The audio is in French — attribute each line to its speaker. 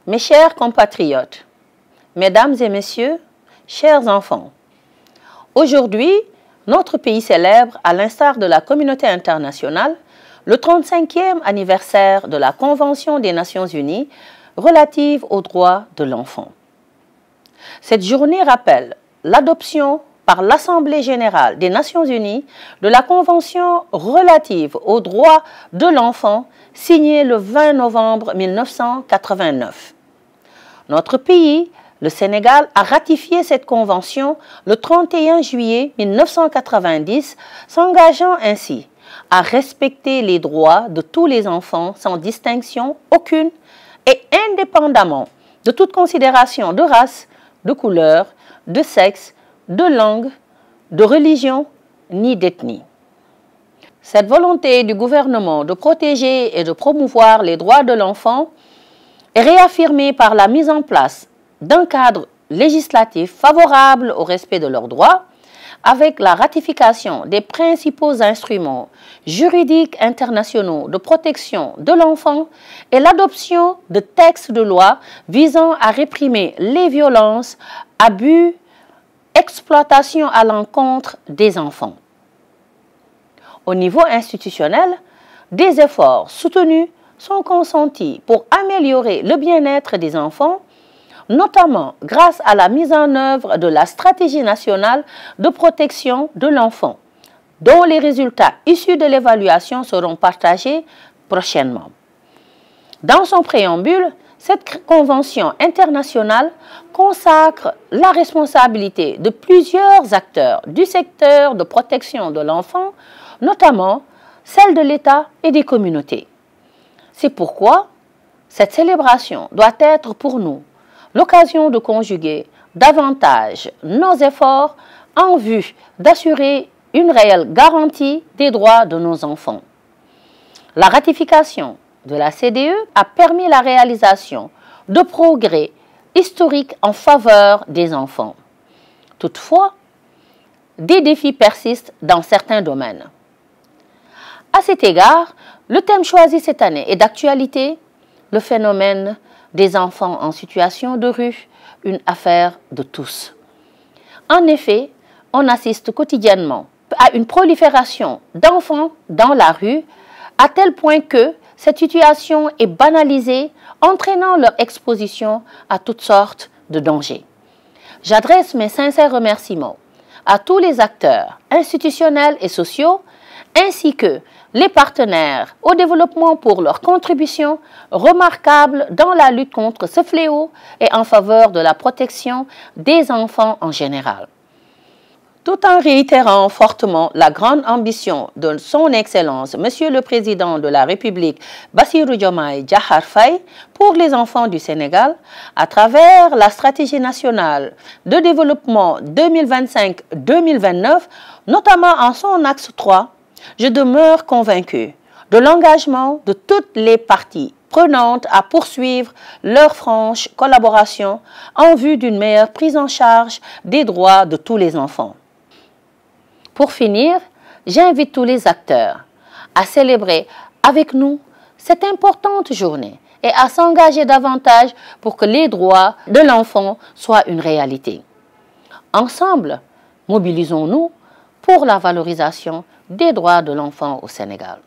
Speaker 1: Mes chers compatriotes, mesdames et messieurs, chers enfants, aujourd'hui, notre pays célèbre, à l'instar de la communauté internationale, le 35e anniversaire de la Convention des Nations Unies relative aux droits de l'enfant. Cette journée rappelle l'adoption par l'Assemblée générale des Nations Unies de la Convention relative aux droits de l'enfant signée le 20 novembre 1989. Notre pays, le Sénégal, a ratifié cette convention le 31 juillet 1990, s'engageant ainsi à respecter les droits de tous les enfants sans distinction aucune et indépendamment de toute considération de race, de couleur, de sexe, de langue, de religion ni d'ethnie. Cette volonté du gouvernement de protéger et de promouvoir les droits de l'enfant est réaffirmée par la mise en place d'un cadre législatif favorable au respect de leurs droits, avec la ratification des principaux instruments juridiques internationaux de protection de l'enfant et l'adoption de textes de loi visant à réprimer les violences, abus, exploitation à l'encontre des enfants. Au niveau institutionnel, des efforts soutenus sont consentis pour améliorer le bien-être des enfants, notamment grâce à la mise en œuvre de la stratégie nationale de protection de l'enfant, dont les résultats issus de l'évaluation seront partagés prochainement. Dans son préambule, cette convention internationale consacre la responsabilité de plusieurs acteurs du secteur de protection de l'enfant, notamment celle de l'État et des communautés. C'est pourquoi cette célébration doit être pour nous l'occasion de conjuguer davantage nos efforts en vue d'assurer une réelle garantie des droits de nos enfants. La ratification de la CDE a permis la réalisation de progrès historiques en faveur des enfants. Toutefois, des défis persistent dans certains domaines. À cet égard, le thème choisi cette année est d'actualité, le phénomène des enfants en situation de rue, une affaire de tous. En effet, on assiste quotidiennement à une prolifération d'enfants dans la rue, à tel point que cette situation est banalisée, entraînant leur exposition à toutes sortes de dangers. J'adresse mes sincères remerciements à tous les acteurs institutionnels et sociaux, ainsi que les partenaires au développement pour leur contribution remarquable dans la lutte contre ce fléau et en faveur de la protection des enfants en général. Tout en réitérant fortement la grande ambition de son Excellence, Monsieur le Président de la République, Bassirou Diomaye Diakhar Faye, pour les enfants du Sénégal, à travers la stratégie nationale de développement 2025-2029, notamment en son axe 3, je demeure convaincu de l'engagement de toutes les parties prenantes à poursuivre leur franche collaboration en vue d'une meilleure prise en charge des droits de tous les enfants. Pour finir, j'invite tous les acteurs à célébrer avec nous cette importante journée et à s'engager davantage pour que les droits de l'enfant soient une réalité. Ensemble, mobilisons-nous pour la valorisation des droits de l'enfant au Sénégal.